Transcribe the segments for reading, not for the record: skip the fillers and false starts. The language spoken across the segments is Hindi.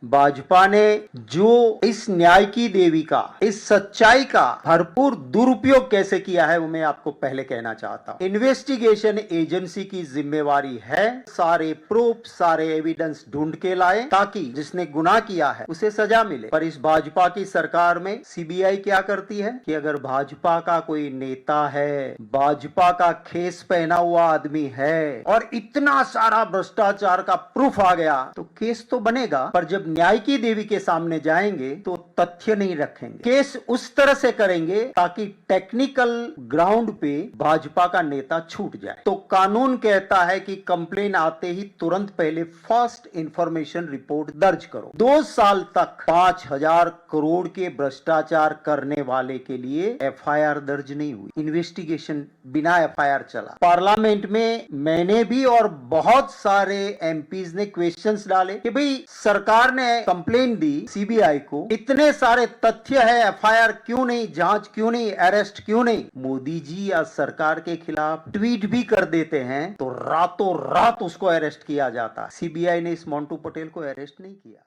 भाजपा ने जो इस न्याय की देवी का, इस सच्चाई का भरपूर दुरुपयोग कैसे किया है वो मैं आपको पहले कहना चाहता हूं। इन्वेस्टिगेशन एजेंसी की जिम्मेवारी है सारे प्रूफ, सारे एविडेंस ढूंढ के लाए ताकि जिसने गुनाह किया है उसे सजा मिले। पर इस भाजपा की सरकार में सीबीआई क्या करती है कि अगर भाजपा का कोई नेता है, भाजपा का खेस पहना हुआ आदमी है और इतना सारा भ्रष्टाचार का प्रूफ आ गया तो केस तो बनेगा, पर जब न्याय की देवी के सामने जाएंगे तो तथ्य नहीं रखेंगे। केस उस तरह से करेंगे ताकि टेक्निकल ग्राउंड पे भाजपा का नेता छूट जाए। तो कानून कहता है कि कंप्लेन आते ही तुरंत पहले फर्स्ट इंफॉर्मेशन रिपोर्ट दर्ज करो। 2 साल तक 5,000 करोड़ के भ्रष्टाचार करने वाले के लिए एफआईआर दर्ज नहीं हुई, इन्वेस्टिगेशन बिना एफआईआर चला। पार्लियामेंट में मैंने भी और बहुत सारे एमपीज ने क्वेश्चंस डाले कि भाई सरकार ने कंप्लेन दी सीबीआई को, इतने सारे तथ्य है, एफआईआर क्यों नहीं, जांच क्यों नहीं, अरेस्ट क्यों नहीं। मोदी जी या सरकार के खिलाफ ट्वीट भी कर देते हैं तो रातों रात उसको अरेस्ट किया जाता। सीबीआई ने इस मोंटू पटेल को अरेस्ट नहीं किया।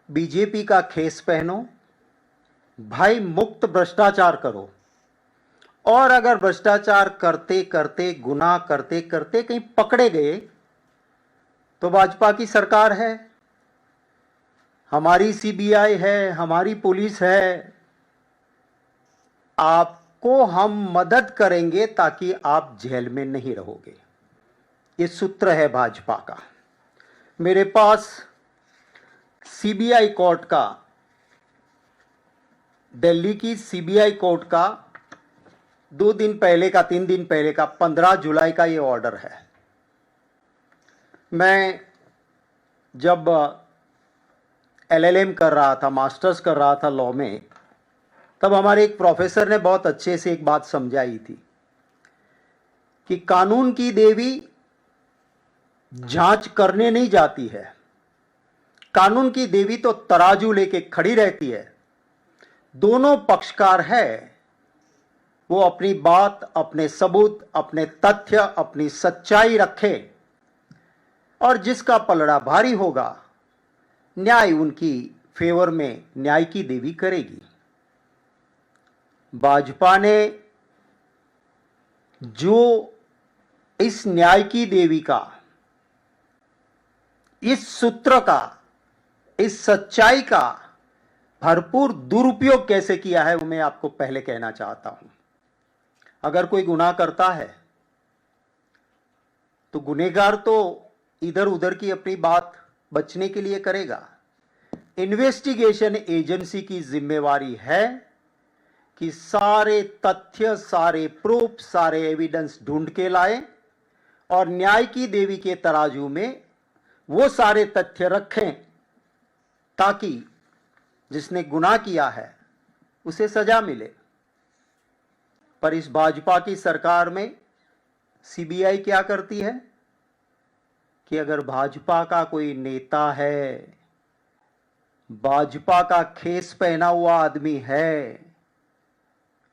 बीजेपी का खेस पहनो भाई, मुक्त भ्रष्टाचार करो, और अगर भ्रष्टाचार करते करते, गुनाह करते करते कहीं पकड़े गए तो भाजपा की सरकार है, हमारी सीबीआई है, हमारी पुलिस है, आपको हम मदद करेंगे ताकि आप जेल में नहीं रहोगे। ये सूत्र है भाजपा का। मेरे पास सीबीआई कोर्ट का, दिल्ली की सीबीआई कोर्ट का 2 दिन पहले का, 3 दिन पहले का 15 जुलाई का ये ऑर्डर है। मैं जब एलएलएम कर रहा था, मास्टर्स कर रहा था लॉ में, तब हमारे एक प्रोफेसर ने बहुत अच्छे से एक बात समझाई थी कि कानून की देवी जांच करने नहीं जाती है, कानून की देवी तो तराजू लेके खड़ी रहती है। दोनों पक्षकार है, वो अपनी बात, अपने सबूत, अपने तथ्य, अपनी सच्चाई रखे और जिसका पलड़ा भारी होगा न्याय उनकी फेवर में न्याय की देवी करेगी। भाजपा ने जो इस न्याय की देवी का, इस सूत्र का, इस सच्चाई का भरपूर दुरुपयोग कैसे किया है वो मैं आपको पहले कहना चाहता हूं। अगर कोई गुनाह करता है तो गुनहगार तो इधर उधर की अपनी बात बचने के लिए करेगा। इन्वेस्टिगेशन एजेंसी की जिम्मेवारी है कि सारे तथ्य, सारे प्रूफ, सारे एविडेंस ढूंढ के लाए और न्याय की देवी के तराजू में वो सारे तथ्य रखें ताकि जिसने गुनाह किया है उसे सजा मिले। पर इस भाजपा की सरकार में सीबीआई क्या करती है कि अगर भाजपा का कोई नेता है, भाजपा का खेस पहना हुआ आदमी है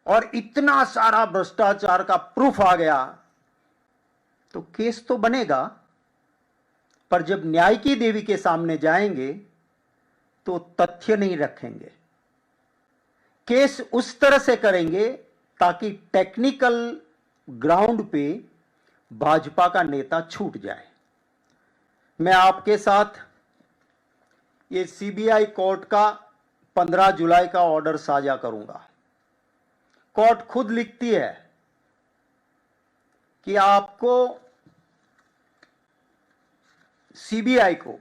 और इतना सारा भ्रष्टाचार का प्रूफ आ गया तो केस तो बनेगा, पर जब न्याय की देवी के सामने जाएंगे तो तथ्य नहीं रखेंगे। केस उस तरह से करेंगे ताकि टेक्निकल ग्राउंड पे भाजपा का नेता छूट जाए। मैं आपके साथ ये सीबीआई कोर्ट का 15 जुलाई का ऑर्डर साझा करूंगा। कोर्ट खुद लिखती है कि आपको, सीबीआई को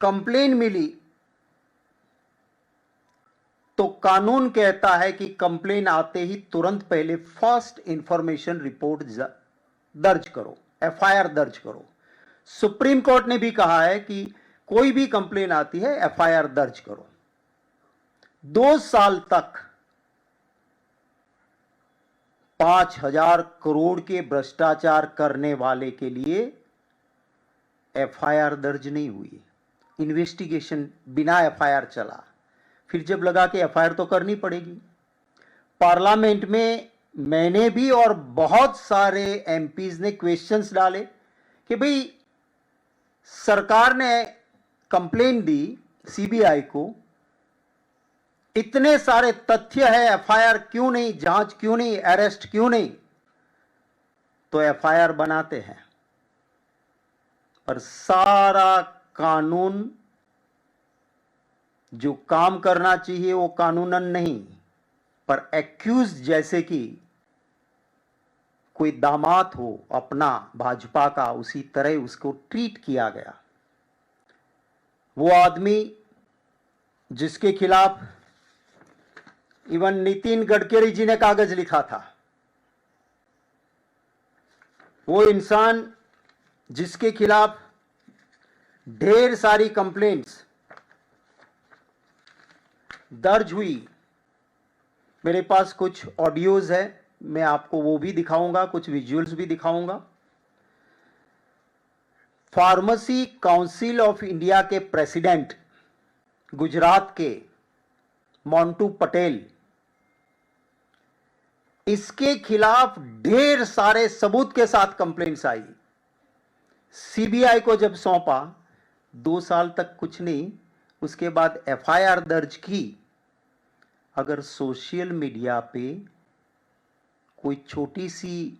कंप्लेन मिली तो कानून कहता है कि कंप्लेन आते ही तुरंत पहले फर्स्ट इंफॉर्मेशन रिपोर्ट दर्ज करो, एफआईआर दर्ज करो। सुप्रीम कोर्ट ने भी कहा है कि कोई भी कंप्लेन आती है एफआईआर दर्ज करो। 2 साल तक 5,000 करोड़ के भ्रष्टाचार करने वाले के लिए एफआईआर दर्ज नहीं हुई, इन्वेस्टिगेशन बिना एफआईआर चला। फिर जब लगा कि एफआईआर तो करनी पड़ेगी। पार्लियामेंट में मैंने भी और बहुत सारे एमपीज ने क्वेश्चंस डाले कि भाई सरकार ने कंप्लेंट दी सीबीआई को, इतने सारे तथ्य है, एफआईआर क्यों नहीं, जांच क्यों नहीं, अरेस्ट क्यों नहीं, तो एफआईआर बनाते हैं, पर सारा कानून जो काम करना चाहिए वो कानूनन नहीं, पर एक्यूज जैसे कि कोई दामाद हो अपना भाजपा का, उसी तरह उसको ट्रीट किया गया। वो आदमी जिसके खिलाफ इवन नितिन गडकरी जी ने कागज लिखा था, वो इंसान जिसके खिलाफ ढेर सारी कंप्लेंट्स दर्ज हुई, मेरे पास कुछ ऑडियोज है, मैं आपको वो भी दिखाऊंगा, कुछ विजुअल्स भी दिखाऊंगा। फार्मेसी काउंसिल ऑफ इंडिया के प्रेसिडेंट गुजरात के मोंटू पटेल, इसके खिलाफ ढेर सारे सबूत के साथ कंप्लेंट्स आई। सीबीआई को जब सौंपा, 2 साल तक कुछ नहीं, उसके बाद एफआईआर दर्ज की। अगर सोशल मीडिया पे कोई छोटी सी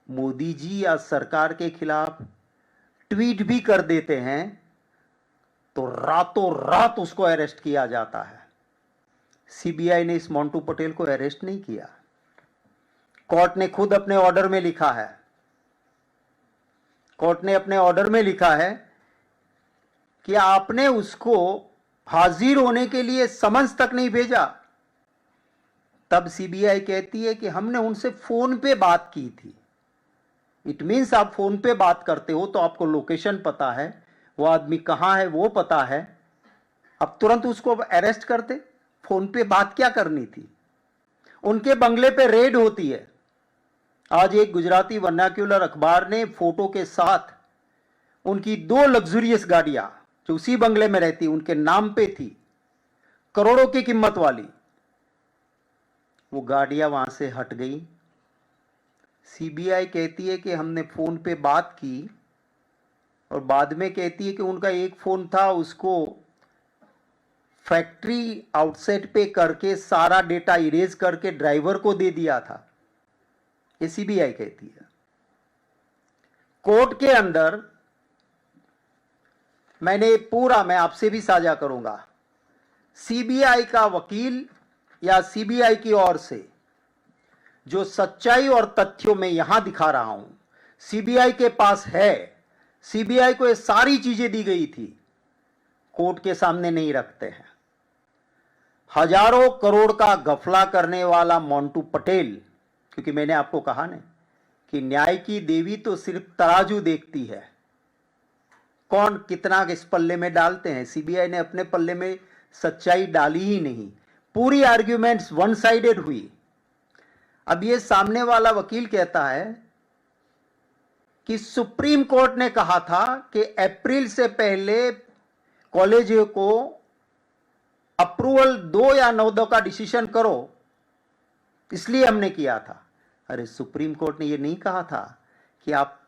मोदी जी या सरकार के खिलाफ ट्वीट भी कर देते हैं तो रातों रात उसको अरेस्ट किया जाता है। सीबीआई ने इस मोंटू पटेल को अरेस्ट नहीं किया। कोर्ट ने खुद अपने ऑर्डर में लिखा है, कोर्ट ने अपने ऑर्डर में लिखा है कि आपने उसको हाजिर होने के लिए समन्स तक नहीं भेजा। तब सीबीआई कहती है कि हमने उनसे फोन पे बात की थी। इट मीन्स आप फोन पे बात करते हो तो आपको लोकेशन पता है, वो आदमी कहां है वो पता है, अब तुरंत उसको अरेस्ट करते। फोन पे बात क्या करनी थी? उनके बंगले पे रेड होती है। आज एक गुजराती वर्नाक्यूलर अखबार ने फोटो के साथ उनकी 2 लग्जरियस गाड़ियां जो उसी बंगले में रहती, उनके नाम पे थी, करोड़ों की कीमत वाली, वो गाड़ियां वहां से हट गई। सीबीआई कहती है कि हमने फोन पे बात की, और बाद में कहती है कि उनका एक फोन था, उसको फैक्ट्री आउटसेट पे करके सारा डेटा इरेज करके ड्राइवर को दे दिया था। ये सीबीआई कहती है। कोर्ट के अंदर मैं आपसे भी साझा करूंगा, सीबीआई का वकील या सीबीआई की ओर से जो सच्चाई और तथ्यों में यहां दिखा रहा हूं, सीबीआई के पास है। सीबीआई को ये सारी चीजें दी गई थी, कोर्ट के सामने नहीं रखते हैं। हजारों करोड़ का गफला करने वाला मोंटू पटेल, क्योंकि मैंने आपको कहा ना कि न्याय की देवी तो सिर्फ तराजू देखती है, कौन कितना इस पल्ले में डालते हैं। सीबीआई ने अपने पल्ले में सच्चाई डाली ही नहीं, पूरी आर्ग्यूमेंट्स वन साइडेड हुई। अब ये सामने वाला वकील कहता है कि सुप्रीम कोर्ट ने कहा था कि अप्रैल से पहले कॉलेज को अप्रूवल दो या न दो का डिसीजन करो, इसलिए हमने किया था। अरे सुप्रीम कोर्ट ने ये नहीं कहा था कि आप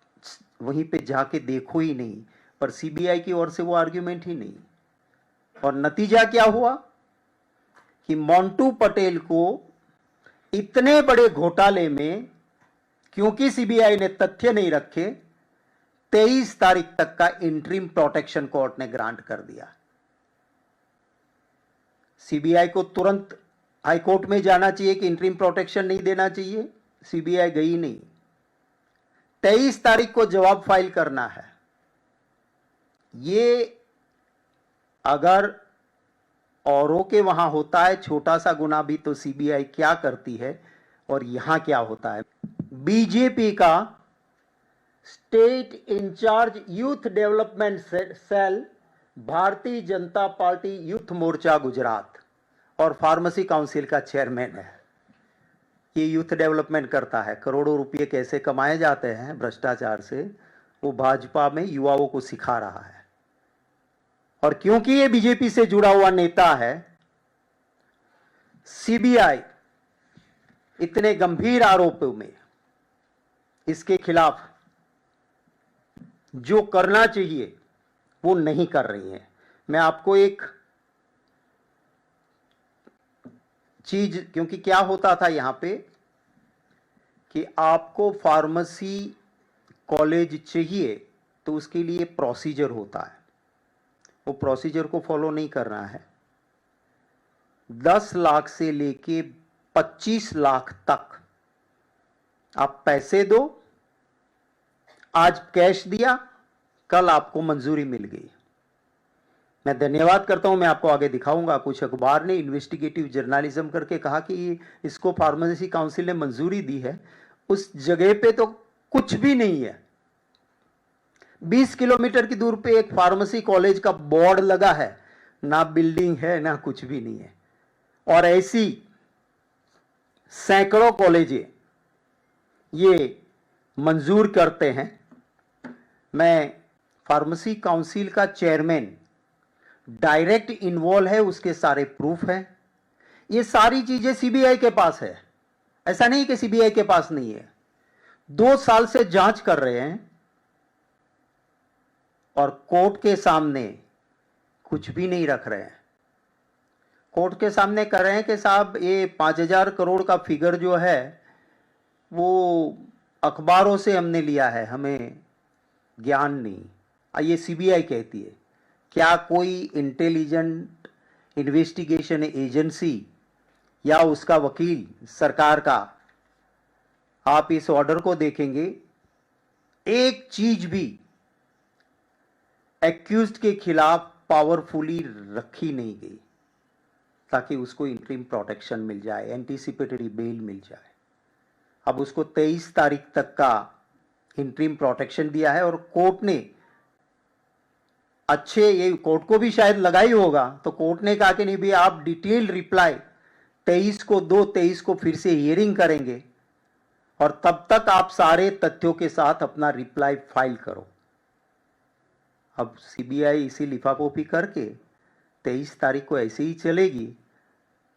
वहीं पे जाके देखो ही नहीं, पर सीबीआई की ओर से वो आर्ग्यूमेंट ही नहीं। और नतीजा क्या हुआ कि मोंटू पटेल को इतने बड़े घोटाले में, क्योंकि सीबीआई ने तथ्य नहीं रखे, 23 तारीख तक का इंटरिम प्रोटेक्शन कोर्ट ने ग्रांट कर दिया। सीबीआई को तुरंत हाईकोर्ट में जाना चाहिए कि इंटरिम प्रोटेक्शन नहीं देना चाहिए, सीबीआई गई नहीं। 23 तारीख को जवाब फाइल करना है। ये अगर औरों के वहां होता है छोटा सा गुना भी, तो सीबीआई क्या करती है और यहां क्या होता है। बीजेपी का state incharge youth development cell, Bharatiya Janata party youth मोर्चा गुजरात और फार्मेसी काउंसिल का चेयरमैन है। ये यूथ डेवलपमेंट करता है, करोड़ों रुपए कैसे कमाए जाते हैं भ्रष्टाचार से, वो भाजपा में युवाओं को सिखा रहा है। और क्योंकि ये बीजेपी से जुड़ा हुआ नेता है, सीबीआई इतने गंभीर आरोपों में इसके खिलाफ जो करना चाहिए वो नहीं कर रही हैं। मैं आपको एक चीज, क्योंकि क्या होता था यहाँ पे कि आपको फार्मेसी कॉलेज चाहिए तो उसके लिए प्रोसीजर होता है, वो प्रोसीजर को फॉलो नहीं करना है। 10 लाख से लेके 25 लाख तक आप पैसे दो, आज कैश दिया, कल आपको मंजूरी मिल गई। मैं धन्यवाद करता हूं, मैं आपको आगे दिखाऊंगा। कुछ अखबार ने इन्वेस्टिगेटिव जर्नलिज्म करके कहा कि इसको फार्मेसी काउंसिल ने मंजूरी दी है। उस जगह पे तो कुछ भी नहीं है। 20 किलोमीटर की दूर पे एक फार्मेसी कॉलेज का बोर्ड लगा है, ना बिल्डिंग है ना कुछ भी नहीं है। और ऐसी सैकड़ों कॉलेजें ये मंजूर करते हैं। मैं फार्मेसी काउंसिल का चेयरमैन डायरेक्ट इन्वॉल्व है, उसके सारे प्रूफ हैं। ये सारी चीजें सीबीआई के पास है, ऐसा नहीं कि सीबीआई के पास नहीं है। 2 साल से जांच कर रहे हैं और कोर्ट के सामने कुछ भी नहीं रख रहे हैं। कोर्ट के सामने कर रहे हैं कि साहब ये 5,000 करोड़ का फिगर जो है वो अखबारों से हमने लिया है, हमें ज्ञान नहीं। ये सीबीआई कहती है। क्या कोई इंटेलिजेंट इन्वेस्टिगेशन एजेंसी या उसका वकील सरकार का, आप इस ऑर्डर को देखेंगे, एक चीज भी एक्यूज्ड के खिलाफ पावरफुली रखी नहीं गई ताकि उसको इंटरिम प्रोटेक्शन मिल जाए, एंटीसिपेटरी बेल मिल जाए। अब उसको 23 तारीख तक का इंटरिम प्रोटेक्शन दिया है और कोर्ट ने अच्छे, ये कोर्ट को भी शायद लगा ही होगा, तो कोर्ट ने कहा कि नहीं भी आप डिटेल्ड रिप्लाई 23 को दो, 23 को फिर से हियरिंग करेंगे और तब तक आप सारे तथ्यों के साथ अपना रिप्लाई फाइल करो। अब सीबीआई इसी लिफापोफी करके 23 तारीख को ऐसे ही चलेगी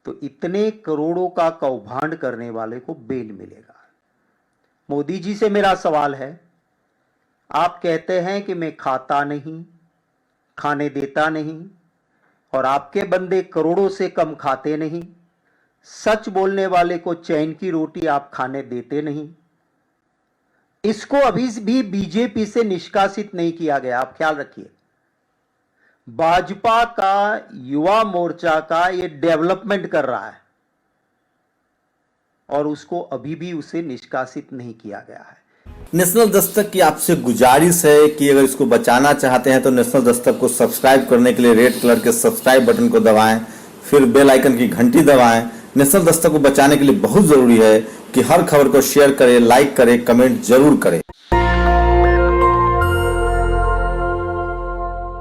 तो इतने करोड़ों का कौभांड करने वाले को बेल मिलेगा। मोदी जी से मेरा सवाल है, आप कहते हैं कि मैं खाता नहीं, खाने देता नहीं, और आपके बंदे करोड़ों से कम खाते नहीं। सच बोलने वाले को चैन की रोटी आप खाने देते नहीं। इसको अभी भी बीजेपी से निष्कासित नहीं किया गया, आप ख्याल रखिए। भाजपा का युवा मोर्चा का ये डेवलपमेंट कर रहा है और उसको अभी भी उसे निष्कासित नहीं किया गया है। नेशनल दस्तक की आपसे गुजारिश है कि अगर इसको बचाना चाहते हैं तो नेशनल दस्तक को सब्सक्राइब करने के लिए रेड कलर के सब्सक्राइब बटन को दबाएं, फिर बेल आइकन की घंटी दबाएं। नेशनल दस्तक को बचाने के लिए बहुत जरूरी है कि हर खबर को शेयर करें, लाइक करें, कमेंट जरूर करें।